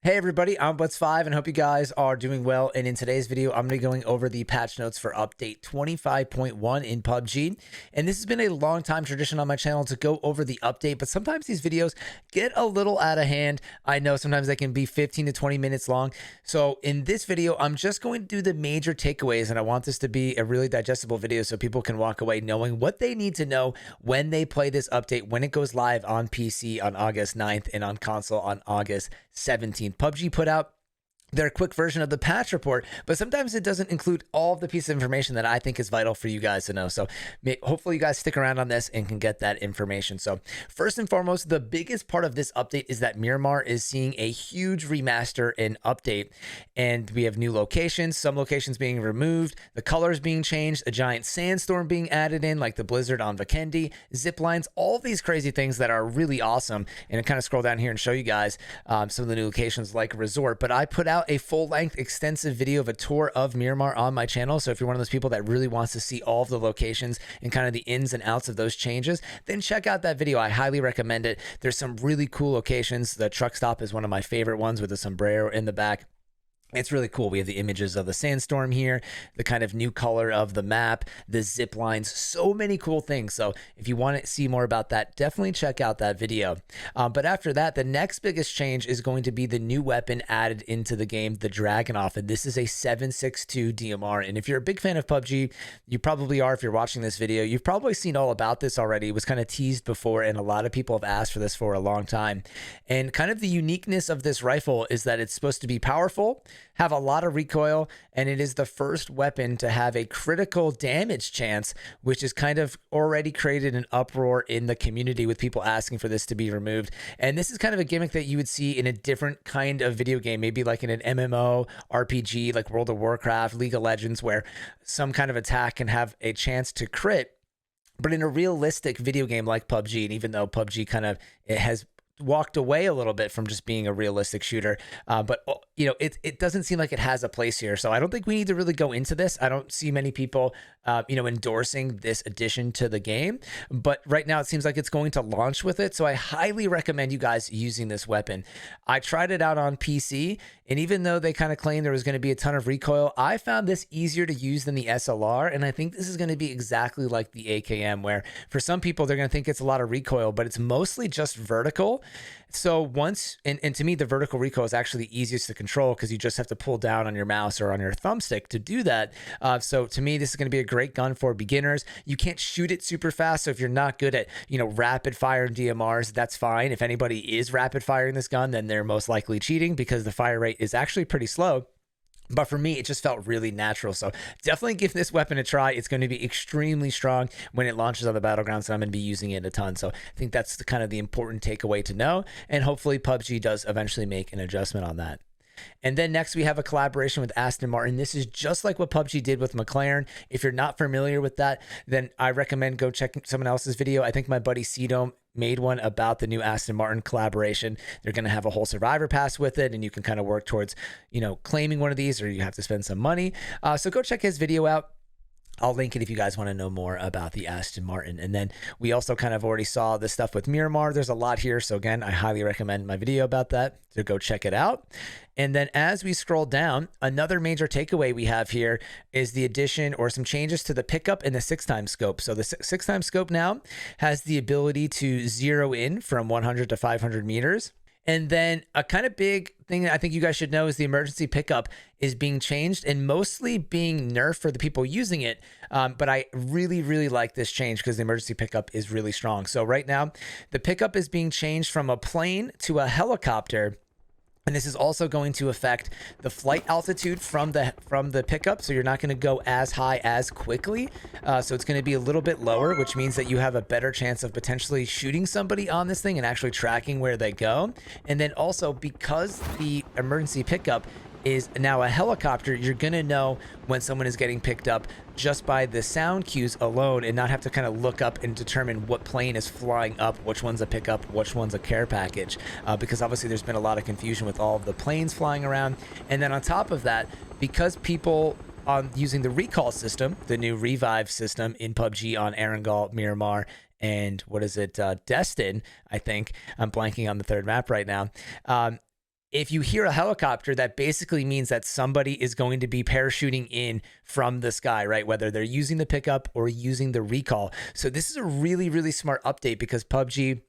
Hey everybody, I'm Blitz5 and hope you guys are doing well. And in today's video, I'm going to be going over the patch notes for update 25.1 in PUBG. And this has been a long time tradition on my channel to go over the update, but sometimes these videos get a little out of hand. I know sometimes they can be 15 to 20 minutes long. So in this video, I'm just going to do the major takeaways, and I want this to be a really digestible video so people can walk away knowing what they need to know when they play this update, when it goes live on PC on August 9th and on console on August 17th. PUBG put out their quick version of the patch report, but sometimes it doesn't include all of the pieces of information that I think is vital for you guys to know. So hopefully you guys stick around on this and can get that information. So first and foremost, the biggest part of this update is that Miramar is seeing a huge remaster and update, and we have new locations, some locations being removed, the colors being changed, a giant sandstorm being added in like the blizzard on Vikendi, zip lines, all of these crazy things that are really awesome. And I kind of scroll down here and show you guys some of the new locations like Resort, but I put out a full-length extensive video of a tour of Miramar on my channel. So if you're one of those people that really wants to see all of the locations and kind of the ins and outs of those changes, then check out that video. I highly recommend it. There's some really cool locations. The truck stop is one of my favorite ones with the sombrero in the back. It's really cool. We have the images of the sandstorm here, the kind of new color of the map, the zip lines, so many cool things. So if you want to see more about that, definitely check out that video. But after that, the next biggest change is going to be the new weapon added into the game, the Dragunov. And this is a 7.62 DMR. And if you're a big fan of PUBG, you probably are. If you're watching this video, you've probably seen all about this already. It was kind of teased before, and a lot of people have asked for this for a long time. And kind of the uniqueness of this rifle is that it's supposed to be powerful, have a lot of recoil, and it is the first weapon to have a critical damage chance, which has kind of already created an uproar in the community with people asking for this to be removed. And this is kind of a gimmick that you would see in a different kind of video game, maybe like in an MMO RPG like World of Warcraft, League of Legends, where some kind of attack can have a chance to crit. But in a realistic video game like PUBG, and even though PUBG kind of it has walked away a little bit from just being a realistic shooter, but you know, it doesn't seem like it has a place here. So I don't think we need to really go into this. I don't see many people you know, endorsing this addition to the game, but right now it seems like it's going to launch with it. So I highly recommend you guys using this weapon. I tried it out on PC, and even though they kind of claimed there was going to be a ton of recoil, I found this easier to use than the SLR. And I think this is going to be exactly like the AKM, where for some people, they're going to think it's a lot of recoil, but it's mostly just vertical. So once, and to me, the vertical recoil is actually the easiest to control because you just have to pull down on your mouse or on your thumbstick to do that. So to me, this is going to be a great gun for beginners. You can't shoot it super fast. So if you're not good at, you know, rapid fire DMRs, that's fine. If anybody is rapid firing this gun, then they're most likely cheating because the fire rate is actually pretty slow. But for me, it just felt really natural. So definitely give this weapon a try. It's going to be extremely strong when it launches on the battlegrounds, and I'm going to be using it a ton. So I think that's the kind of the important takeaway to know. And hopefully PUBG does eventually make an adjustment on that. And then next we have a collaboration with Aston Martin. This is just like what PUBG did with McLaren. If you're not familiar with that, then I recommend go check someone else's video. I think my buddy C-Dome made one about the new Aston Martin collaboration. They're going to have a whole survivor pass with it, and you can kind of work towards, you know, claiming one of these, or you have to spend some money. So go check his video out. I'll link it if you guys want to know more about the Aston Martin. And then we also kind of already saw the stuff with Miramar. There's a lot here. So again, I highly recommend my video about that. So go check it out. And then as we scroll down, another major takeaway we have here is the addition or some changes to the pickup and the 6x scope. So the 6x scope now has the ability to zero in from 100 to 500 meters. And then a kind of big thing that I think you guys should know is the emergency pickup is being changed and mostly being nerfed for the people using it. But I really like this change because the emergency pickup is really strong. So right now, the pickup is being changed from a plane to a helicopter. And this is also going to affect the flight altitude from the pickup. So you're not going to go as high as quickly. So it's going to be a little bit lower, which means that you have a better chance of potentially shooting somebody on this thing and actually tracking where they go. And then also, because the emergency pickup is now a helicopter, you're going to know when someone is getting picked up just by the sound cues alone, and not have to kind of look up and determine what plane is flying up, which one's a pickup, which one's a care package, because obviously there's been a lot of confusion with all of the planes flying around. And then on top of that, because people on using the recall system, the new revive system in PUBG on Erangel, Miramar, and what is it, Destin, I think, I'm blanking on the third map right now, if you hear a helicopter, that basically means that somebody is going to be parachuting in from the sky, right? Whether they're using the pickup or using the recall. So this is a really, really smart update because PUBG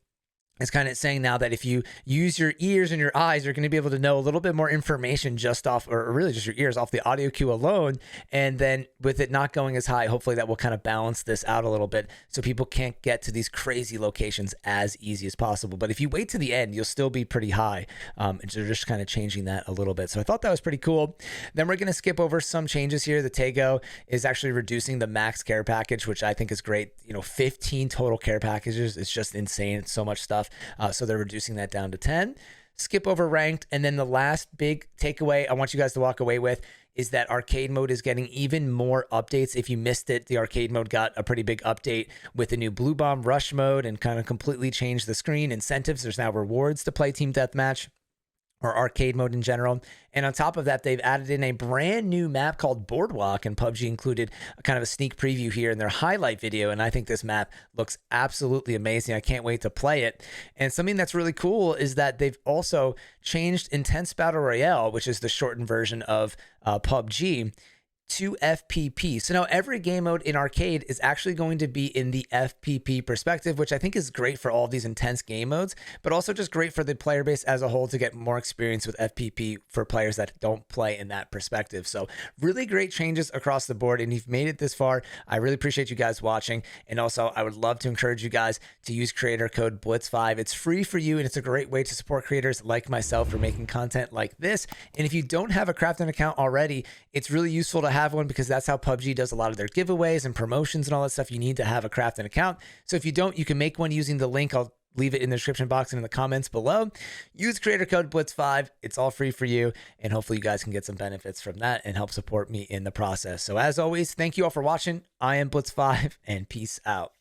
is kind of saying now that if you use your ears and your eyes, you're going to be able to know a little bit more information just off, or really just your ears, off the audio cue alone. And then with it not going as high, hopefully that will kind of balance this out a little bit so people can't get to these crazy locations as easy as possible. But if you wait to the end, you'll still be pretty high. And so they're just kind of changing that a little bit. So I thought that was pretty cool. Then we're going to skip over some changes here. The Tego is actually reducing the max care package, which I think is great. 15 total care packages. It's just insane. It's so much stuff. So they're reducing that down to 10. Skip over ranked. And then the last big takeaway I want you guys to walk away with is that arcade mode is getting even more updates. If you missed it, the arcade mode got a pretty big update with the new Blue Bomb Rush mode and kind of completely changed the screen. Incentives, there's now rewards to play Team Deathmatch or arcade mode in general. And on top of that, they've added in a brand new map called Boardwalk, and PUBG included a kind of a sneak preview here in their highlight video. And I think this map looks absolutely amazing. I can't wait to play it. And something that's really cool is that they've also changed Intense Battle Royale, which is the shortened version of PUBG, to FPP. So now every game mode in arcade is actually going to be in the FPP perspective, which I think is great for all these intense game modes, but also just great for the player base as a whole to get more experience with FPP for players that don't play in that perspective. So really great changes across the board. And if you've made it this far, I really appreciate you guys watching. And also I would love to encourage you guys to use creator code Blitz5. It's free for you, and it's a great way to support creators like myself for making content like this. And if you don't have a crafting account already, it's really useful to have one because that's how PUBG does a lot of their giveaways and promotions and all that stuff. You need to have a crafting account. So if you don't, you can make one using the link. I'll leave it in the description box and in the comments below. Use creator code Blitz5. It's all free for you. And hopefully you guys can get some benefits from that and help support me in the process. So as always, thank you all for watching. I am Blitz5 and peace out.